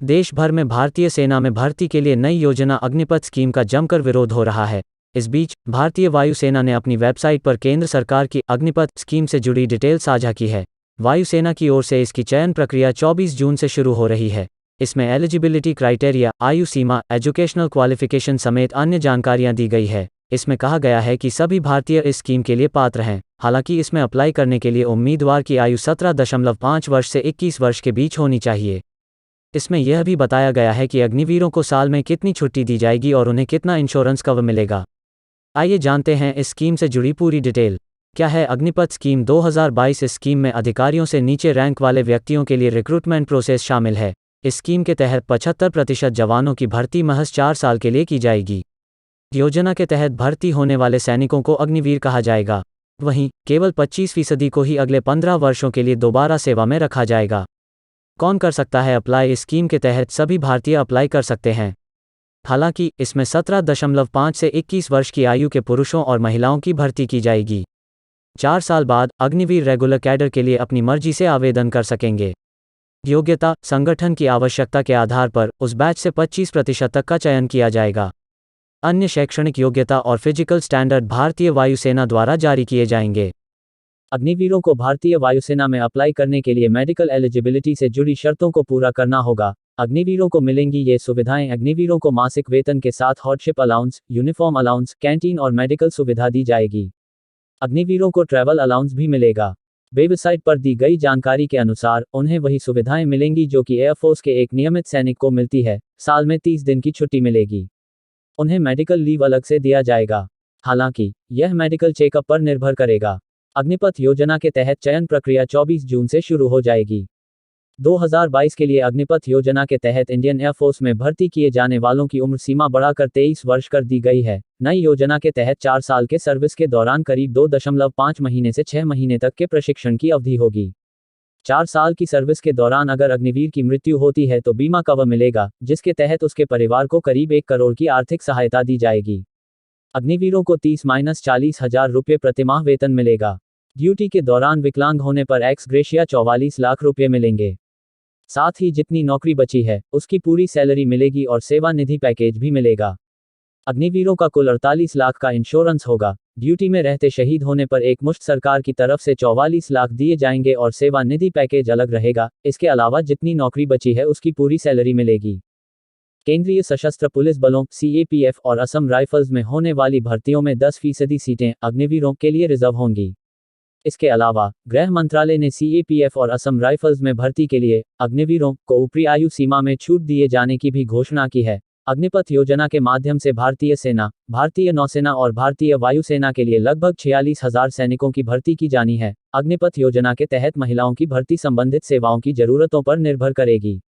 देश भर में भारतीय सेना में भर्ती के लिए नई योजना अग्निपथ स्कीम का जमकर विरोध हो रहा है। इस बीच भारतीय वायुसेना ने अपनी वेबसाइट पर केंद्र सरकार की अग्निपथ स्कीम से जुड़ी डिटेल साझा की है। वायुसेना की ओर से इसकी चयन प्रक्रिया 24 जून से शुरू हो रही है। इसमें एलिजिबिलिटी क्राइटेरिया, आयु सीमा, एजुकेशनल क्वालिफिकेशन समेत अन्य जानकारियां दी गई है। इसमें कहा गया है कि सभी भारतीय इस स्कीम के लिए पात्र हैं। हालांकि इसमें अप्लाई करने के लिए उम्मीदवार की आयु 17.5 वर्ष से 21 वर्ष के बीच होनी चाहिए। इसमें यह भी बताया गया है कि अग्निवीरों को साल में कितनी छुट्टी दी जाएगी और उन्हें कितना इंश्योरेंस कवर मिलेगा। आइए जानते हैं इस स्कीम से जुड़ी पूरी डिटेल। क्या है अग्निपथ स्कीम 2022? इस स्कीम में अधिकारियों से नीचे रैंक वाले व्यक्तियों के लिए रिक्रूटमेंट प्रोसेस शामिल है। इस स्कीम के तहत 75% जवानों की भर्ती महज 4 साल के लिए की जाएगी। योजना के तहत भर्ती होने वाले सैनिकों को अग्निवीर कहा जाएगा। वहीं केवल 25% को ही अगले 15 वर्षों के लिए दोबारा सेवा में रखा जाएगा। कौन कर सकता है अप्लाई? इस स्कीम के तहत सभी भारतीय अप्लाई कर सकते हैं। हालांकि इसमें 17.5 से 21 वर्ष की आयु के पुरुषों और महिलाओं की भर्ती की जाएगी। 4 साल बाद अग्निवीर रेगुलर कैडर के लिए अपनी मर्जी से आवेदन कर सकेंगे। योग्यता, संगठन की आवश्यकता के आधार पर उस बैच से 25% तक का चयन किया जाएगा। अन्य शैक्षणिक योग्यता और फिजिकल स्टैंडर्ड भारतीय वायुसेना द्वारा जारी किए जाएंगे। अग्निवीरों को भारतीय वायुसेना में अप्लाई करने के लिए मेडिकल एलिजिबिलिटी से जुड़ी शर्तों को पूरा करना होगा। अग्निवीरों को मिलेंगी ये सुविधाएं। अग्निवीरों को मासिक वेतन के साथ हॉर्डशिप अलाउंस, यूनिफॉर्म अलाउंस, कैंटीन और मेडिकल सुविधा दी जाएगी। अग्निवीरों को ट्रैवल अलाउंस भी मिलेगा। वेबसाइट पर दी गई जानकारी के अनुसार उन्हें वही सुविधाएं मिलेंगी जो कि एयरफोर्स के एक नियमित सैनिक को मिलती है। साल में 30 दिन की छुट्टी मिलेगी। उन्हें मेडिकल लीव अलग से दिया जाएगा। हालांकि यह मेडिकल चेकअप पर निर्भर करेगा। अग्निपथ योजना के तहत चयन प्रक्रिया 24 जून से शुरू हो जाएगी। 2022 के लिए अग्निपथ योजना के तहत इंडियन एयरफोर्स में भर्ती किए जाने वालों की उम्र सीमा बढ़ाकर 23 वर्ष कर दी गई है। नई योजना के तहत 4 साल के सर्विस के दौरान करीब 2.5 महीने से 6 महीने तक के प्रशिक्षण की अवधि होगी। 4 साल की सर्विस के दौरान अगर अग्निवीर की मृत्यु होती है तो बीमा कवर मिलेगा, जिसके तहत उसके परिवार को करीब 1 करोड़ की आर्थिक सहायता दी जाएगी। अग्निवीरों को 30-40 हजार रुपये प्रतिमाह वेतन मिलेगा। ड्यूटी के दौरान विकलांग होने पर एक्स ग्रेशिया 44 लाख रुपये मिलेंगे। साथ ही जितनी नौकरी बची है उसकी पूरी सैलरी मिलेगी और सेवा निधि पैकेज भी मिलेगा। अग्निवीरों का कुल 48 लाख का इंश्योरेंस होगा। ड्यूटी में रहते शहीद होने पर एक मुश्त सरकार की तरफ से 44 लाख दिए जाएंगे और सेवा निधि पैकेज अलग रहेगा। इसके अलावा जितनी नौकरी बची है उसकी पूरी सैलरी मिलेगी। केंद्रीय सशस्त्र पुलिस बलों CAPF और असम राइफल्स में होने वाली भर्तियों में 10% सीटें अग्निवीरों के लिए रिजर्व होंगी। इसके अलावा गृह मंत्रालय ने CAPF और असम राइफल्स में भर्ती के लिए अग्निवीरों को ऊपरी आयु सीमा में छूट दिए जाने की भी घोषणा की है। अग्निपथ योजना के माध्यम से भारतीय सेना, भारतीय नौसेना और भारतीय वायुसेना के लिए लगभग 46,000 सैनिकों की भर्ती की जानी है। अग्निपथ योजना के तहत महिलाओं की भर्ती संबंधित सेवाओं की जरूरतों पर निर्भर करेगी।